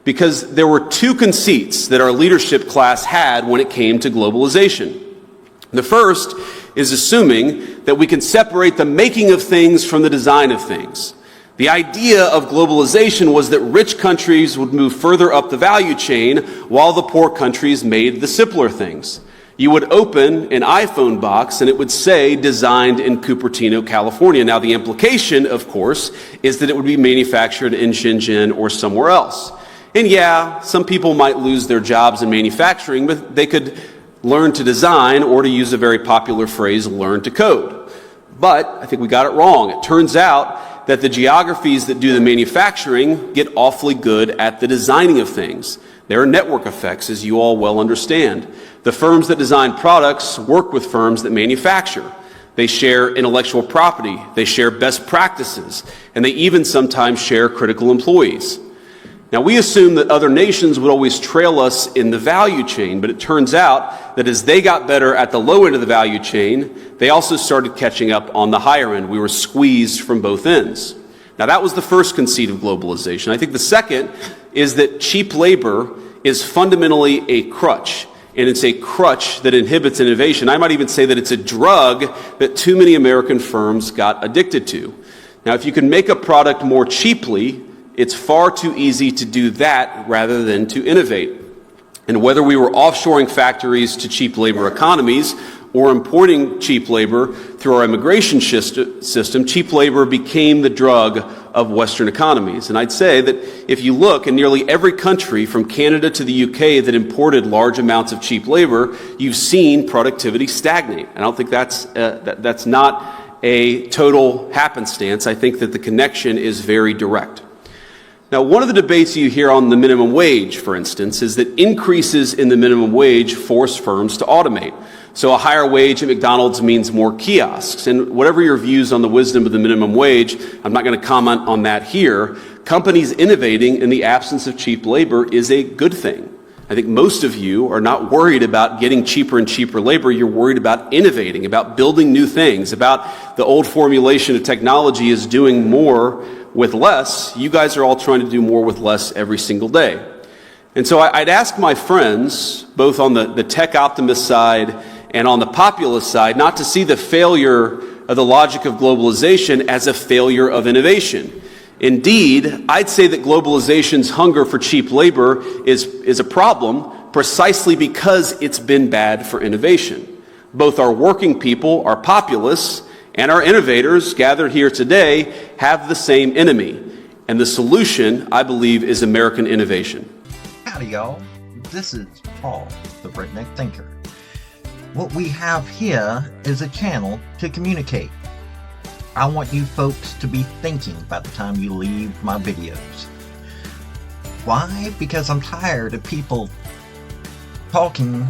because there were two conceits that our leadership class had when it came to globalization. The first is assuming that we can separate the making of things from the design of things. The idea of globalization was that rich countries would move further up the value chain while the poor countries made the simpler things. You would open an iPhone box and it would say designed in Cupertino, California. Now the implication, of course, is that it would be manufactured in Shenzhen or somewhere else. And yeah, some people might lose their jobs in manufacturing, but they could learn to design, or to use a very popular phrase, learn to code. But I think we got it wrong. It turns out that the geographies that do the manufacturing get awfully good at the designing of things. There are network effects, as you all well understand. The firms that design products work with firms that manufacture. They share intellectual property, they share best practices, and they even sometimes share critical employees. Now, we assume that other nations would always trail us in the value chain, but it turns out that as they got better at the low end of the value chain, they also started catching up on the higher end. We were squeezed from both ends. Now, that was the first conceit of globalization. I think the second is that cheap labor is fundamentally a crutch, and it's a crutch that inhibits innovation. I might even say that it's a drug that too many American firms got addicted to. Now, if you can make a product more cheaply, it's far too easy to do that rather than to innovate. And whether we were offshoring factories to cheap labor economies or importing cheap labor through our immigration system, cheap labor became the drug of Western economies. And I'd say that if you look in nearly every country from Canada to the UK that imported large amounts of cheap labor, you've seen productivity stagnate. I don't think that's not a total happenstance. I think that the connection is very direct. Now, one of the debates you hear on the minimum wage, for instance, is that increases in the minimum wage force firms to automate. So a higher wage at McDonald's means more kiosks. And whatever your views on the wisdom of the minimum wage, I'm not going to comment on that here. Companies innovating in the absence of cheap labor is a good thing. I think most of you are not worried about getting cheaper and cheaper labor. You're worried about innovating, about building new things, about the old formulation of technology is doing more with less. You guys are all trying to do more with less every single day. And so I'd ask my friends, both on the tech optimist side and on the populist side, not to see the failure of the logic of globalization as a failure of innovation. Indeed, I'd say that globalization's hunger for cheap labor is a problem precisely because it's been bad for innovation. Both our working people, our populists, and our innovators gathered here today have the same enemy. And the solution, I believe, is American innovation. Howdy, y'all. This is Paul, the Redneck Thinker. What we have here is a channel to communicate. I want you folks to be thinking by the time you leave my videos. Why? Because I'm tired of people talking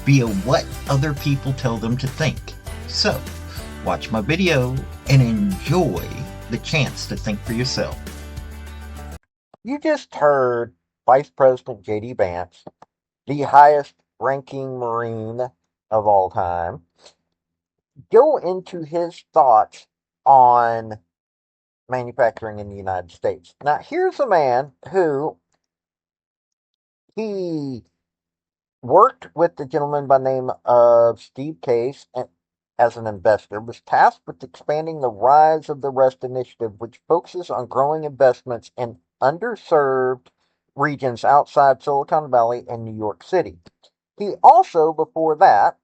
via what other people tell them to think. So, watch my video and enjoy the chance to think for yourself. You just heard Vice President J.D. Vance, the highest ranking Marine of all time, go into his thoughts on manufacturing in the United States. Now, here's a man who he worked with the gentleman by the name of Steve Case as an investor, was tasked with expanding the Rise of the Rest initiative, which focuses on growing investments in underserved regions outside Silicon Valley and New York City. He also, before that,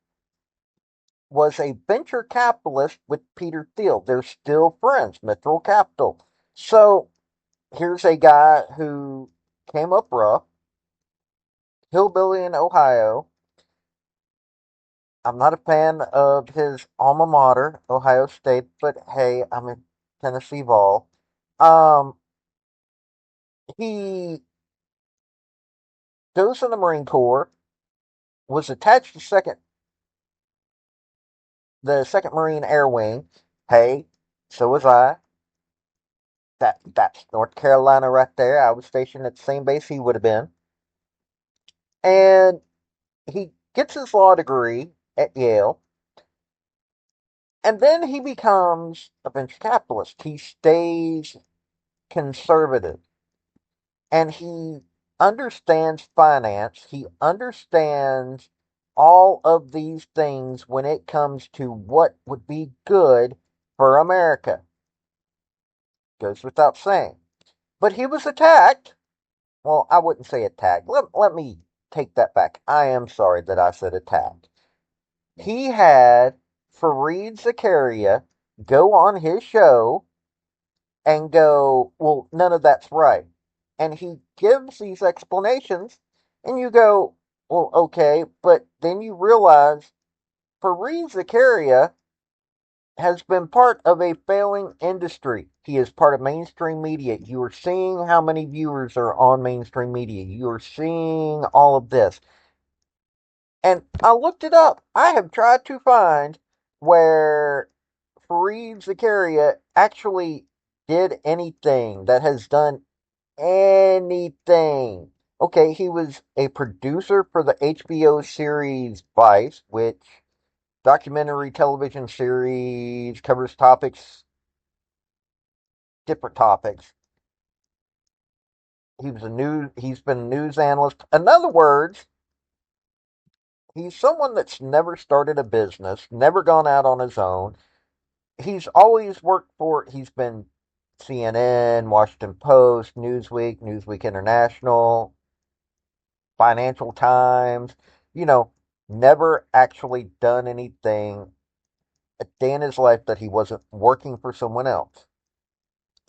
was a venture capitalist with Peter Thiel. They're still friends, Mithril Capital. So here's a guy who came up rough, hillbilly in Ohio. I'm not a fan of his alma mater, Ohio State, but hey, I'm a Tennessee Vol. He goes in the Marine Corps, was attached to the 2nd Marine Air Wing. Hey, so was I. That's North Carolina right there. I was stationed at the same base he would have been. And he gets his law degree at Yale. And then he becomes a venture capitalist. He stays conservative. And he understands finance. He understands all of these things when it comes to what would be good for America. Goes without saying. But he was attacked. Well, I wouldn't say attacked. Let me take that back. I am sorry that I said attacked. He had Fareed Zakaria go on his show and go, well, none of that's right. And he gives these explanations, and you go, well, okay, but then you realize Fareed Zakaria has been part of a failing industry. He is part of mainstream media. You are seeing how many viewers are on mainstream media. You are seeing all of this. And I looked it up. I have tried to find where Fareed Zakaria actually did anything that has done anything. Okay, he was a producer for the HBO series Vice, which documentary television series covers different topics. He's been a news analyst. In other words, he's someone that's never started a business, never gone out on his own. He's always he's been CNN, Washington Post, Newsweek International, Financial Times, you know, never actually done anything a day in his life that he wasn't working for someone else.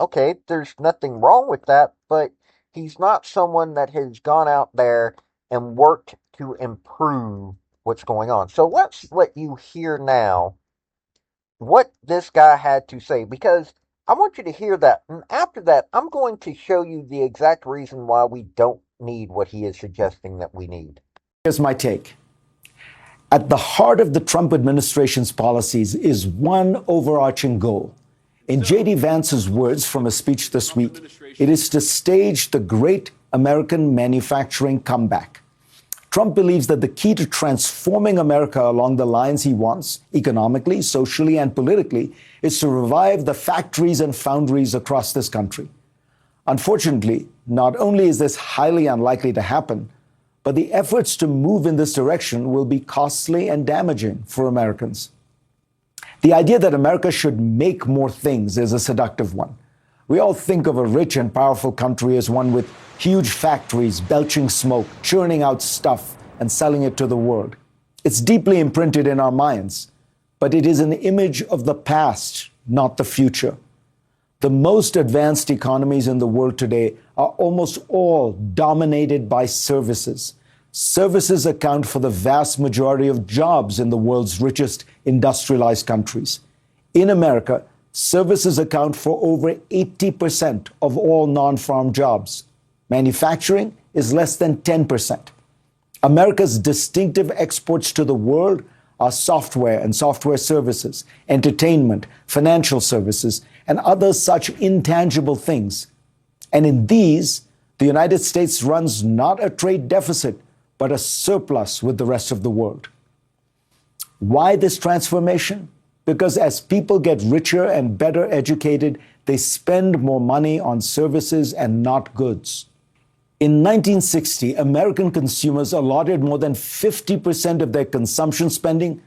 Okay, there's nothing wrong with that, but he's not someone that has gone out there and worked to improve what's going on. So let's let you hear now what this guy had to say, because I want you to hear that. And after that, I'm going to show you the exact reason why we don't need what he is suggesting that we need. Here's my take. At the heart of the Trump administration's policies is one overarching goal. In J.D. Vance's words from a speech this week, it is to stage the great American manufacturing comeback. Trump believes that the key to transforming America along the lines he wants, economically, socially, and politically, is to revive the factories and foundries across this country. Unfortunately, not only is this highly unlikely to happen, but the efforts to move in this direction will be costly and damaging for Americans. The idea that America should make more things is a seductive one. We all think of a rich and powerful country as one with huge factories, belching smoke, churning out stuff, and selling it to the world. It's deeply imprinted in our minds, but it is an image of the past, not the future. The most advanced economies in the world today are almost all dominated by services. Services account for the vast majority of jobs in the world's richest industrialized countries. In America, services account for over 80% of all non-farm jobs. Manufacturing is less than 10%. America's distinctive exports to the world are software and software services, entertainment, financial services, and other such intangible things. And in these, the United States runs not a trade deficit, but a surplus with the rest of the world. Why this transformation? Because as people get richer and better educated, they spend more money on services and not goods. In 1960, American consumers allotted more than 50% of their consumption spending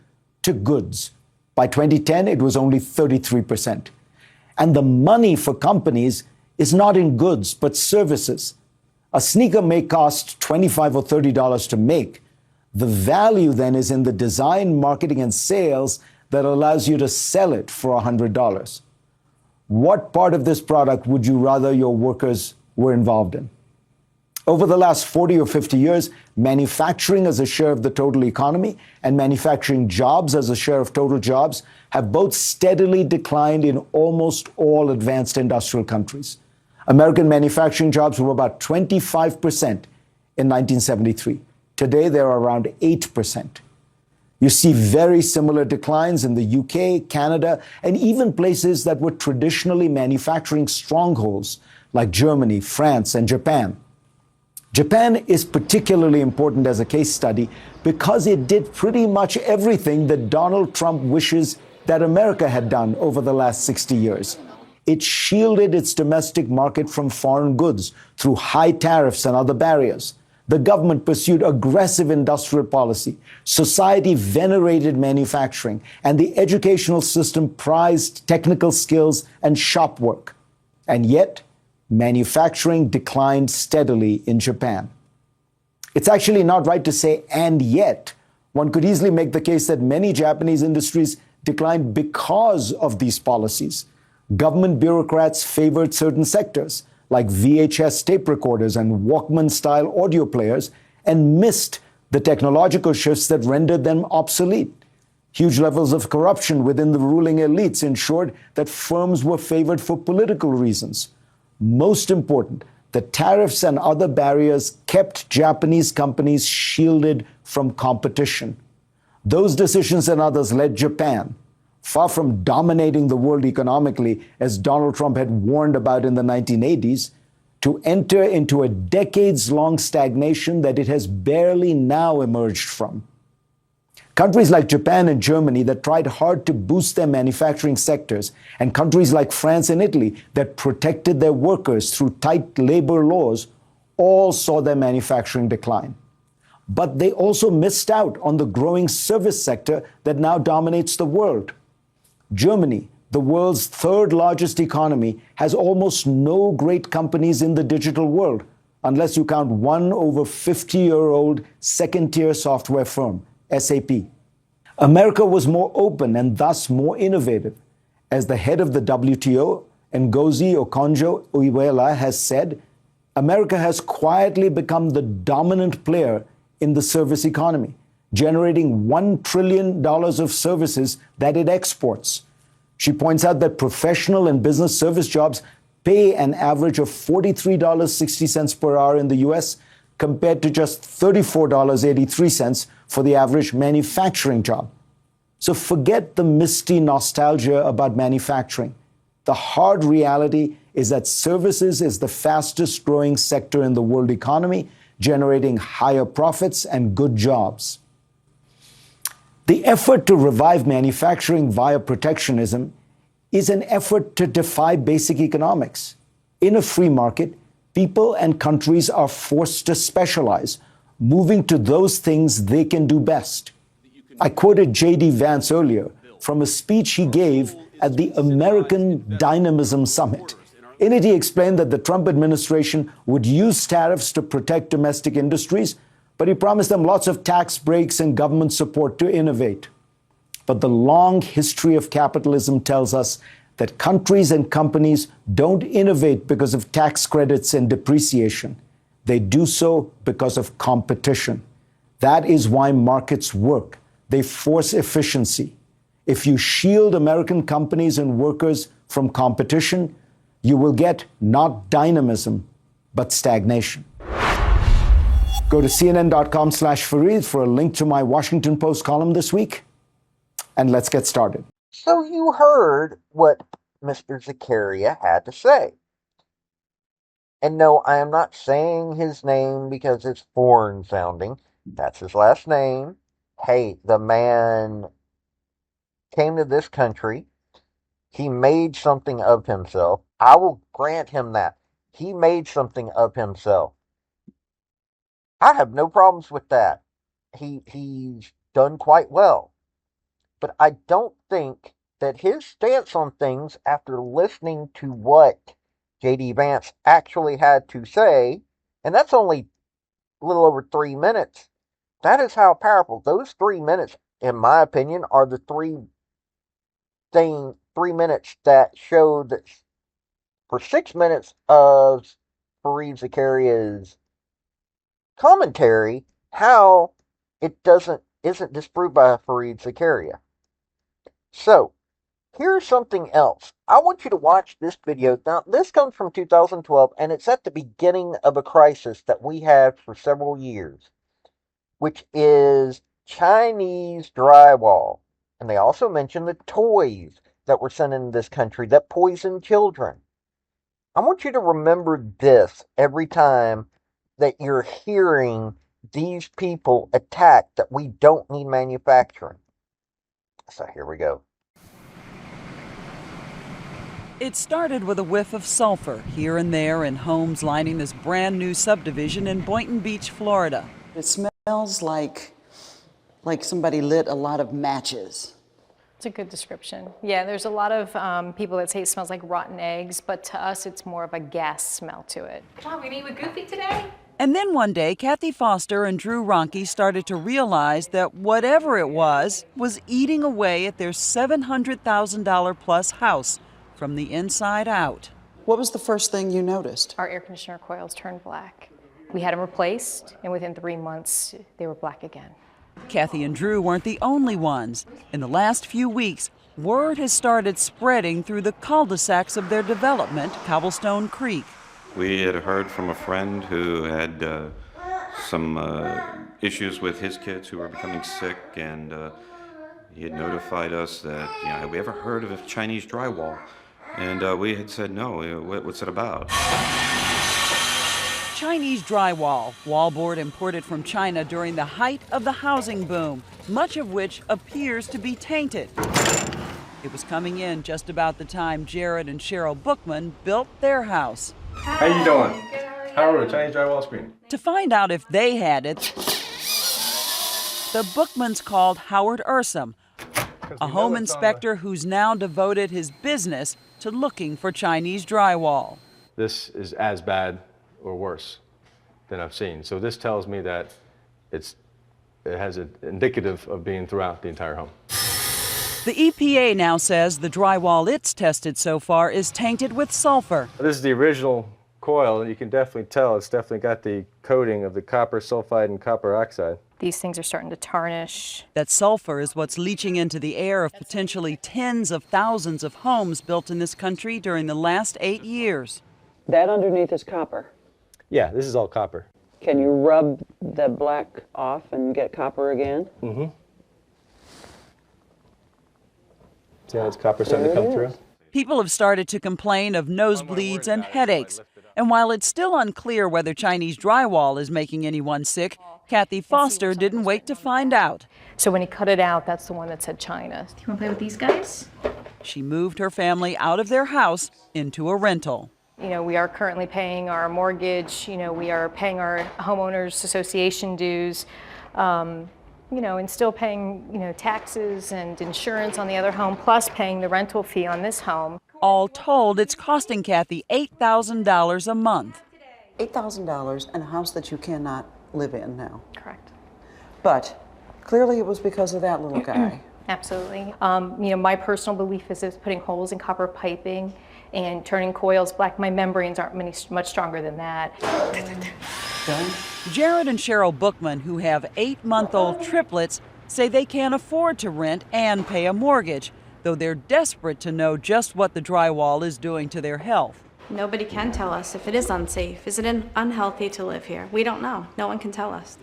to goods. By 2010, it was only 33%. And the money for companies is not in goods, but services. A sneaker may cost $25 or $30 to make. The value then is in the design, marketing, and sales that allows you to sell it for $100. What part of this product would you rather your workers were involved in? Over the last 40 or 50 years, manufacturing as a share of the total economy and manufacturing jobs as a share of total jobs have both steadily declined in almost all advanced industrial countries. American manufacturing jobs were about 25% in 1973. Today, they're around 8%. You see very similar declines in the UK, Canada, and even places that were traditionally manufacturing strongholds like Germany, France, and Japan. Japan is particularly important as a case study because it did pretty much everything that Donald Trump wishes that America had done over the last 60 years. It shielded its domestic market from foreign goods through high tariffs and other barriers. The government pursued aggressive industrial policy. Society venerated manufacturing, and the educational system prized technical skills and shop work. And yet, manufacturing declined steadily in Japan. It's actually not right to say "and yet." One could easily make the case that many Japanese industries declined because of these policies. Government bureaucrats favored certain sectors, like VHS tape recorders and Walkman-style audio players, and missed the technological shifts that rendered them obsolete. Huge levels of corruption within the ruling elites ensured that firms were favored for political reasons. Most important, the tariffs and other barriers kept Japanese companies shielded from competition. Those decisions and others led Japan, far from dominating the world economically, as Donald Trump had warned about in the 1980s, to enter into a decades-long stagnation that it has barely now emerged from. Countries like Japan and Germany that tried hard to boost their manufacturing sectors, and countries like France and Italy that protected their workers through tight labor laws, all saw their manufacturing decline. But they also missed out on the growing service sector that now dominates the world. Germany, the world's third largest economy, has almost no great companies in the digital world, unless you count one over 50-year-old second-tier software firm, SAP. America was more open and thus more innovative. As the head of the WTO, Ngozi Okonjo-Iweala, has said, America has quietly become the dominant player in the service economy, generating $1 trillion of services that it exports. She points out that professional and business service jobs pay an average of $43.60 per hour in the US, compared to just $34.83 for the average manufacturing job. So forget the misty nostalgia about manufacturing. The hard reality is that services is the fastest growing sector in the world economy, generating higher profits and good jobs. The effort to revive manufacturing via protectionism is an effort to defy basic economics. In a free market, people and countries are forced to specialize, moving to those things they can do best. I quoted J.D. Vance earlier from a speech he gave at the American Dynamism Summit. In it, he explained that the Trump administration would use tariffs to protect domestic industries, but he promised them lots of tax breaks and government support to innovate. But the long history of capitalism tells us that countries and companies don't innovate because of tax credits and depreciation. They do so because of competition. That is why markets work. They force efficiency. If you shield American companies and workers from competition, you will get not dynamism, but stagnation. Go to cnn.com/Fareed for a link to my Washington Post column this week, and let's get started. So you heard what Mr. Zakaria had to say. And no, I am not saying his name because it's foreign sounding. That's his last name. Hey, the man came to this country. He made something of himself. I will grant him that. He made something of himself. I have no problems with that. He's done quite well. But I don't think that his stance on things, after listening to what J.D. Vance actually had to say, and that's only a little over 3 minutes, that is how powerful. Those 3 minutes, in my opinion, are the 3 minutes that showed that for 6 minutes of Fareed Zakaria's commentary, how it isn't disproved by Fareed Zakaria. So, here's something else. I want you to watch this video. Now, this comes from 2012, and it's at the beginning of a crisis that we had for several years, which is Chinese drywall. And they also mention the toys that were sent into this country that poison children. I want you to remember this every time that you're hearing these people attack that we don't need manufacturing. So here we go. It started with a whiff of sulfur here and there in homes lining this brand new subdivision in Boynton Beach, Florida. It smells like somebody lit a lot of matches. It's a good description. Yeah, there's a lot of people that say it smells like rotten eggs, but to us it's more of a gas smell to it. Wow, we meet with Goofy today? And then one day, Kathy Foster and Drew Ronke started to realize that whatever it was eating away at their $700,000 plus house from the inside out. What was the first thing you noticed? Our air conditioner coils turned black. We had them replaced, and within 3 months, they were black again. Kathy and Drew weren't the only ones. In the last few weeks, word has started spreading through the cul-de-sacs of their development, Cobblestone Creek. We had heard from a friend who had some issues with his kids who were becoming sick, and he had notified us that, have we ever heard of a Chinese drywall? And we had said, no, what's it about? Chinese drywall, wallboard imported from China during the height of the housing boom, much of which appears to be tainted. It was coming in just about the time Jared and Cheryl Bookman built their house. How you doing? How are the Chinese drywall screen? To find out if they had it, the Bookmans called Howard Ursum, a home inspector who's now devoted his business to looking for Chinese drywall. This is as bad or worse than I've seen. So this tells me that it has an indicative of being throughout the entire home. The EPA now says the drywall it's tested so far is tainted with sulfur. This is the original coil, and you can definitely tell it's definitely got the coating of the copper sulfide and copper oxide. These things are starting to tarnish. That sulfur is what's leaching into the air of potentially tens of thousands of homes built in this country during the last 8 years. That underneath is copper. Yeah, this is all copper. Can you rub the black off and get copper again? Mm-hmm. See how it's copper starting to come through? People have started to complain of nosebleeds and headaches. And while it's still unclear whether Chinese drywall is making anyone sick, Kathy Foster didn't wait to find out. So when he cut it out, that's the one that said China. Do you want to play with these guys? She moved her family out of their house into a rental. We are currently paying our mortgage, we are paying our homeowners association dues, and still paying, taxes and insurance on the other home, plus paying the rental fee on this home. All told, it's costing Kathy $8,000 a month. $8,000 in a house that you cannot live in now. Correct. But clearly it was because of that little guy. Absolutely. My personal belief is it's putting holes in copper piping and turning coils black. My membranes aren't much stronger than that. Jared and Cheryl Bookman, who have 8-month-old triplets, say they can't afford to rent and pay a mortgage, though they're desperate to know just what the drywall is doing to their health. Nobody can tell us if it is unsafe. Is it unhealthy to live here? We don't know. No one can tell us.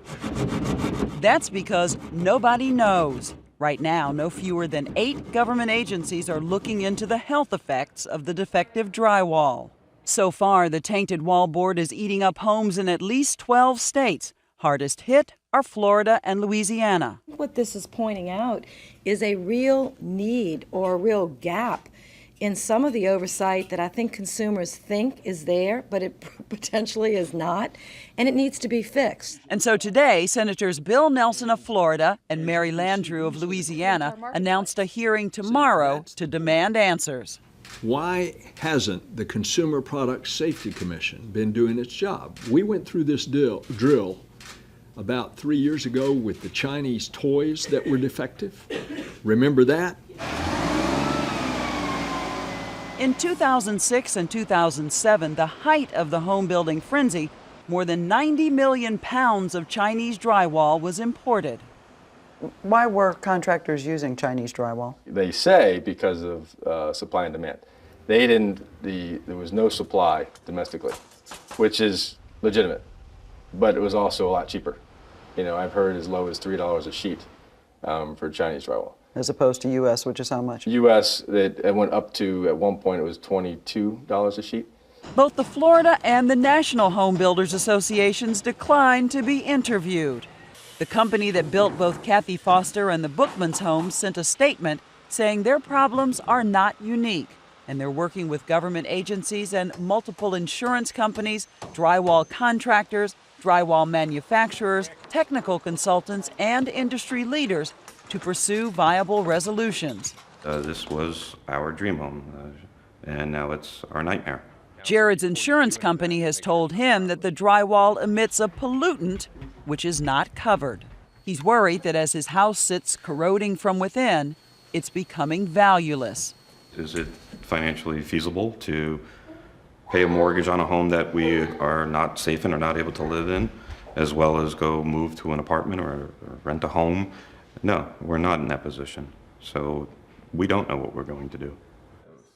That's because nobody knows. Right now, no fewer than 8 government agencies are looking into the health effects of the defective drywall. So far, the tainted wallboard is eating up homes in at least 12 states. Hardest hit are Florida and Louisiana. What this is pointing out is a real need or a real gap in some of the oversight that I think consumers think is there, but it potentially is not, and it needs to be fixed. And so today, Senators Bill Nelson of Florida and Mary Landrieu of Louisiana announced a hearing tomorrow to demand answers. Why hasn't the Consumer Product Safety Commission been doing its job? We went through this drill about 3 years ago with the Chinese toys that were defective. Remember that? In 2006 and 2007, the height of the home building frenzy, more than 90 million pounds of Chinese drywall was imported. Why were contractors using Chinese drywall? They say because of supply and demand. There was no supply domestically, which is legitimate, but it was also a lot cheaper. I've heard as low as $3 a sheet for Chinese drywall. As opposed to U.S., which is how much? U.S., it went up to, at one point, it was $22 a sheet. Both the Florida and the National Home Builders Associations declined to be interviewed. The company that built both Kathy Foster and the Bookmans' homes sent a statement saying their problems are not unique. and they're working with government agencies and multiple insurance companies, drywall contractors, drywall manufacturers, technical consultants, and industry leaders to pursue viable resolutions. This was our dream home, and now it's our nightmare. Jared's insurance company has told him that the drywall emits a pollutant which is not covered. He's worried that as his house sits corroding from within, it's becoming valueless. Is it financially feasible to pay a mortgage on a home that we are not safe in or not able to live in, as well as go move to an apartment or rent a home? No, we're not in that position. So we don't know what we're going to do.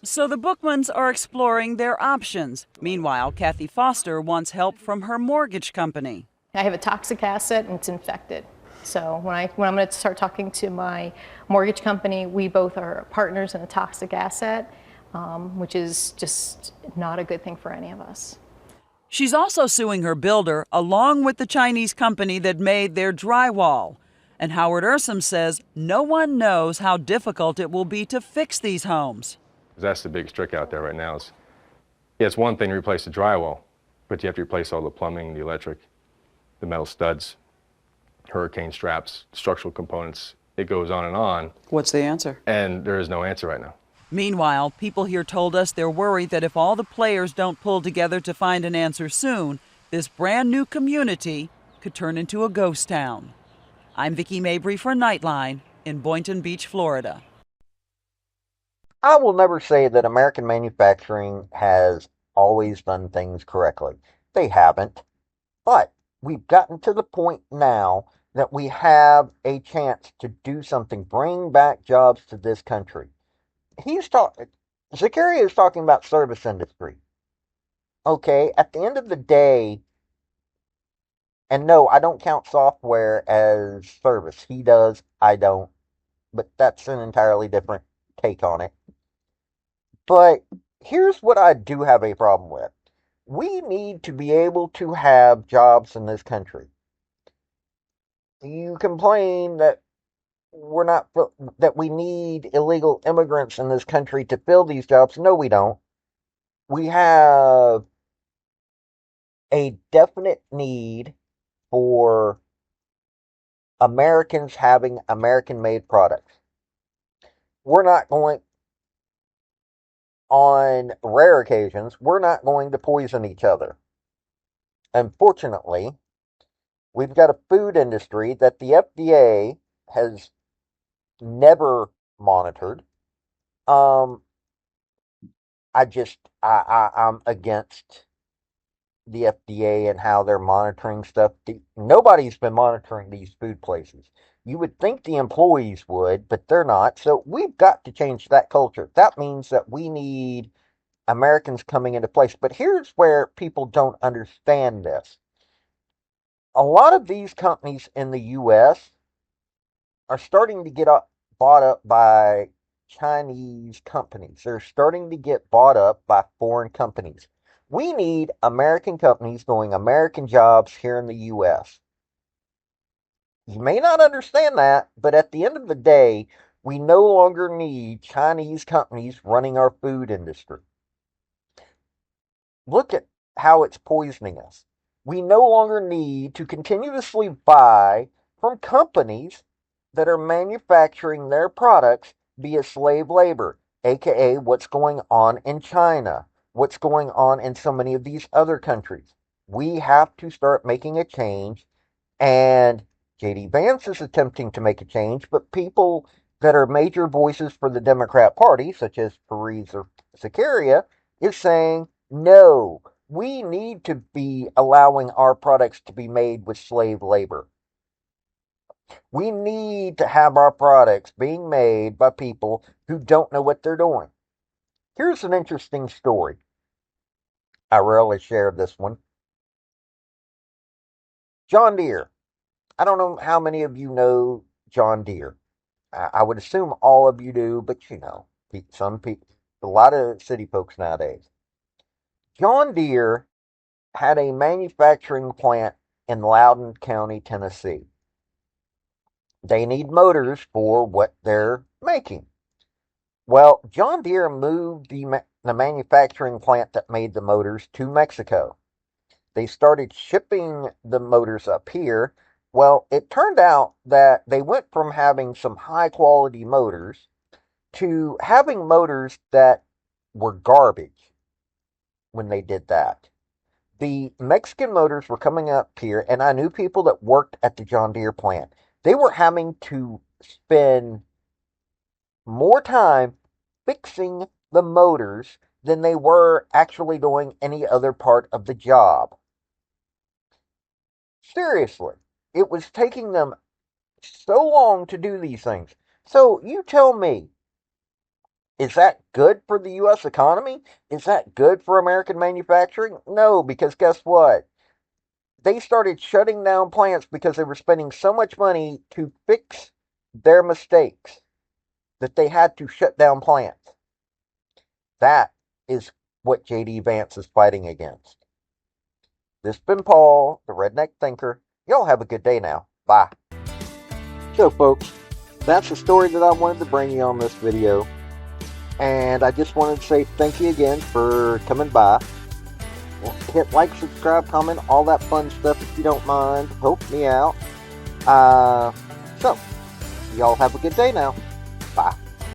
So the Bookmans are exploring their options. Meanwhile, Kathy Foster wants help from her mortgage company. I have a toxic asset and it's infected. So when I'm going to start talking to my mortgage company, we both are partners in a toxic asset, which is just not a good thing for any of us. She's also suing her builder, along with the Chinese company that made their drywall. And Howard Ursum says no one knows how difficult it will be to fix these homes. That's the big trick out there right now. It's one thing to replace the drywall, but you have to replace all the plumbing, the electric, the metal studs, hurricane straps, structural components. It goes on and on. What's the answer? And there is no answer right now. Meanwhile, people here told us they're worried that if all the players don't pull together to find an answer soon, this brand new community could turn into a ghost town. I'm Vicki Mabry for Nightline in Boynton Beach, Florida. I will never say that American manufacturing has always done things correctly. They haven't. But we've gotten to the point now that we have a chance to do something, bring back jobs to this country. Zakaria is talking about service industry. Okay, at the end of the day, and no, I don't count software as service. He does, I don't. But that's an entirely different take on it. But here's what I do have a problem with. We need to be able to have jobs in this country. You complain that we need illegal immigrants in this country to fill these jobs. No, we don't. We have a definite need for Americans having American-made products. We're not going, on rare occasions, we're not going to poison each other. Unfortunately, we've got a food industry that the FDA has never monitored. I'm against the FDA and how they're monitoring stuff. Nobody's been monitoring these food places. You would think the employees would, but they're not. So we've got to change that culture. That means that we need Americans coming into place. But here's where people don't understand this. A lot of these companies in the U.S. are starting to get bought up by Chinese companies. They're starting to get bought up by foreign companies. We need American companies doing American jobs here in the U.S. You may not understand that, but at the end of the day, we no longer need Chinese companies running our food industry. Look at how it's poisoning us. We no longer need to continuously buy from companies that are manufacturing their products via slave labor, aka what's going on in China, what's going on in so many of these other countries. We have to start making a change, and J.D. Vance is attempting to make a change, but people that are major voices for the Democrat Party, such as Perez or Zakaria, is saying, no, we need to be allowing our products to be made with slave labor. We need to have our products being made by people who don't know what they're doing. Here's an interesting story. I rarely share this one. John Deere. I don't know how many of you know John Deere. I would assume all of you do, but some people, a lot of city folks nowadays. John Deere had a manufacturing plant in Loudoun County, Tennessee. They need motors for what they're making. Well, John Deere moved the manufacturing plant that made the motors to Mexico. They started shipping the motors up here. Well, it turned out that they went from having some high quality motors to having motors that were garbage when they did that. The Mexican motors were coming up here, and I knew people that worked at the John Deere plant. They were having to spend more time fixing the motors than they were actually doing any other part of the job. Seriously, it was taking them so long to do these things. So you tell me, is that good for the U.S. economy? Is that good for American manufacturing? No, because guess what? They started shutting down plants because they were spending so much money to fix their mistakes that they had to shut down plants. That is what J.D. Vance is fighting against. This has been Paul, the Redneck Thinker. Y'all have a good day now. Bye. So, folks, that's the story that I wanted to bring you on this video. And I just wanted to say thank you again for coming by. Hit like, subscribe, comment, all that fun stuff if you don't mind. Help me out. So, y'all have a good day now.